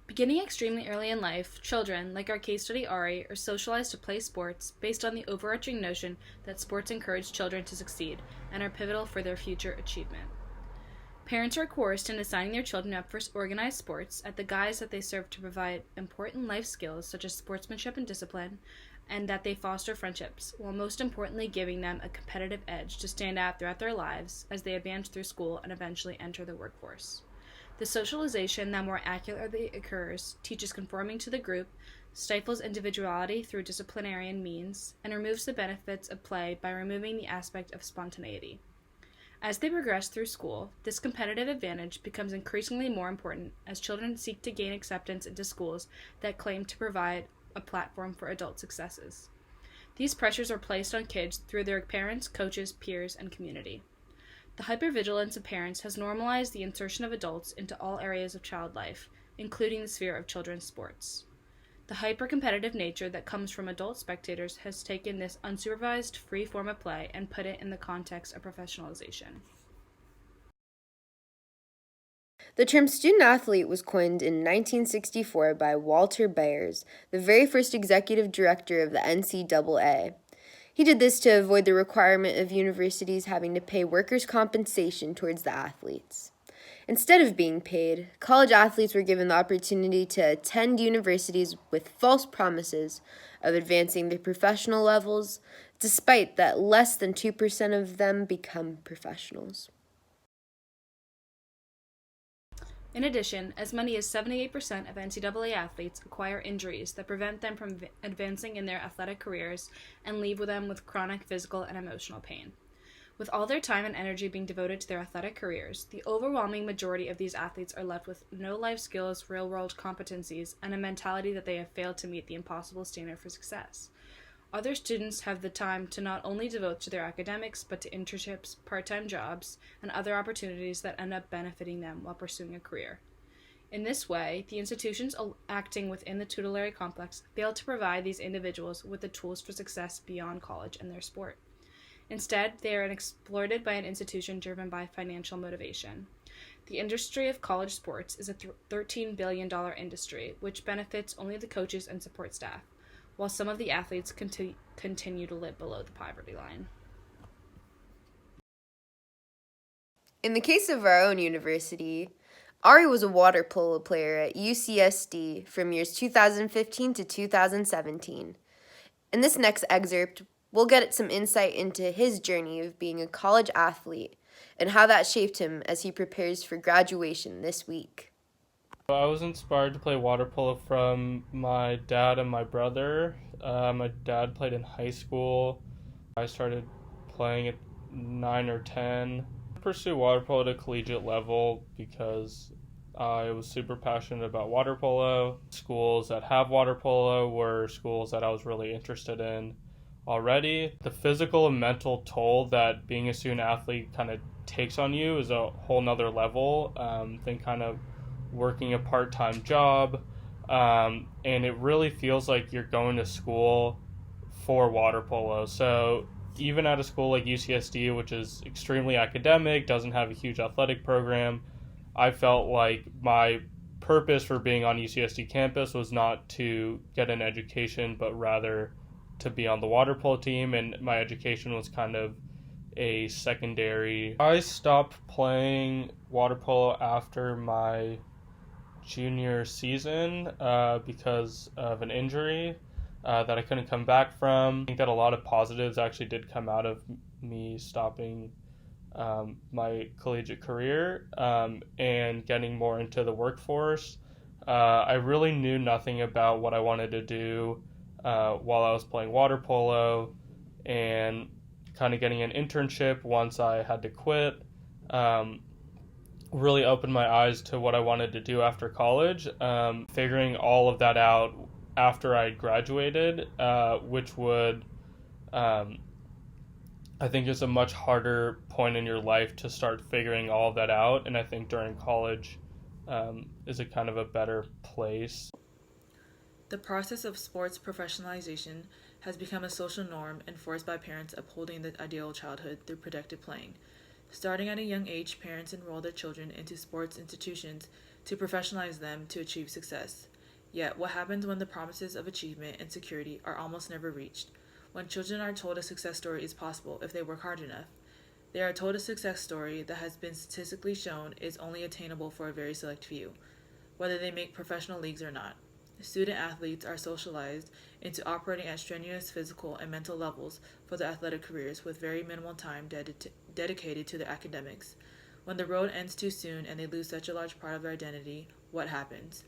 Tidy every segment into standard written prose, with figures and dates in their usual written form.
Beginning extremely early in life, children, like our case study Ari, are socialized to play sports based on the overarching notion that sports encourage children to succeed and are pivotal for their future achievement. Parents are coerced into signing their children up for organized sports at the guise that they serve to provide important life skills such as sportsmanship and discipline, and that they foster friendships, while most importantly giving them a competitive edge to stand out throughout their lives as they advance through school and eventually enter the workforce. The socialization that more accurately occurs teaches conforming to the group, stifles individuality through disciplinarian means, and removes the benefits of play by removing the aspect of spontaneity. As they progress through school, this competitive advantage becomes increasingly more important as children seek to gain acceptance into schools that claim to provide a platform for adult successes. These pressures are placed on kids through their parents, coaches, peers, and community. The hypervigilance of parents has normalized the insertion of adults into all areas of child life, including the sphere of children's sports. The hyper-competitive nature that comes from adult spectators has taken this unsupervised, free form of play and put it in the context of professionalization. The term student athlete was coined in 1964 by Walter Byers, the very first executive director of the NCAA. He did this to avoid the requirement of universities having to pay workers' compensation towards the athletes. Instead of being paid, college athletes were given the opportunity to attend universities with false promises of advancing their professional levels, despite that less than 2% of them become professionals. In addition, as many as 78% of NCAA athletes acquire injuries that prevent them from advancing in their athletic careers and leave them with chronic physical and emotional pain. With all their time and energy being devoted to their athletic careers, the overwhelming majority of these athletes are left with no life skills, real-world competencies, and a mentality that they have failed to meet the impossible standard for success. Other students have the time to not only devote to their academics, but to internships, part-time jobs, and other opportunities that end up benefiting them while pursuing a career. In this way, the institutions acting within the tutelary complex fail to provide these individuals with the tools for success beyond college and their sport. Instead, they are exploited by an institution driven by financial motivation. The industry of college sports is a $13 billion industry, which benefits only the coaches and support staff, while some of the athletes continue to live below the poverty line. In the case of our own university, Ari was a water polo player at UCSD from years 2015 to 2017. In this next excerpt, we'll get some insight into his journey of being a college athlete and how that shaped him as he prepares for graduation this week. I was inspired to play water polo from my dad and my brother. My dad played in high school. I started playing at 9 or 10. I pursued water polo at a collegiate level because I was super passionate about water polo. Schools that have water polo were schools that I was really interested in already. The physical and mental toll that being a student athlete kind of takes on you is a whole nother level than kind of working a part-time job, and it really feels like you're going to school for water polo. So even at a school like UCSD, which is extremely academic, doesn't have a huge athletic program, I felt like my purpose for being on UCSD campus was not to get an education, but rather to be on the water polo team, and my education was kind of a secondary. I stopped playing water polo after my junior season because of an injury that I couldn't come back from. I think that a lot of positives actually did come out of me stopping my collegiate career and getting more into the workforce. I really knew nothing about what I wanted to do while I was playing water polo, and kind of getting an internship once I had to quit really opened my eyes to what I wanted to do after college. Figuring all of that out after I graduated, which would, I think, is a much harder point in your life to start figuring all of that out. And I think during college is a kind of a better place. The process of sports professionalization has become a social norm enforced by parents upholding the ideal childhood through protected playing. Starting at a young age, parents enroll their children into sports institutions to professionalize them to achieve success. Yet, what happens when the promises of achievement and security are almost never reached? When children are told a success story is possible if they work hard enough, they are told a success story that has been statistically shown is only attainable for a very select few, whether they make professional leagues or not. Student athletes are socialized into operating at strenuous physical and mental levels for their athletic careers with very minimal time dedicated to their academics. When the road ends too soon and they lose such a large part of their identity, what happens?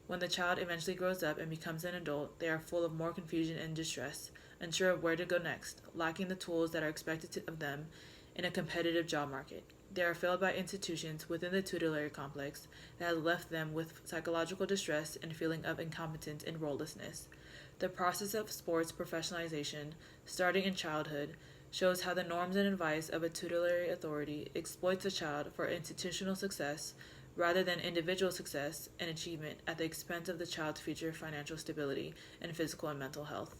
When the child eventually grows up and becomes an adult, they are full of more confusion and distress, unsure of where to go next, lacking the tools that are expected of them in a competitive job market. They are failed by institutions within the tutelary complex that has left them with psychological distress and feeling of incompetence and role-lessness. The process of sports professionalization, starting in childhood, shows how the norms and advice of a tutelary authority exploits a child for institutional success rather than individual success and achievement at the expense of the child's future financial stability and physical and mental health.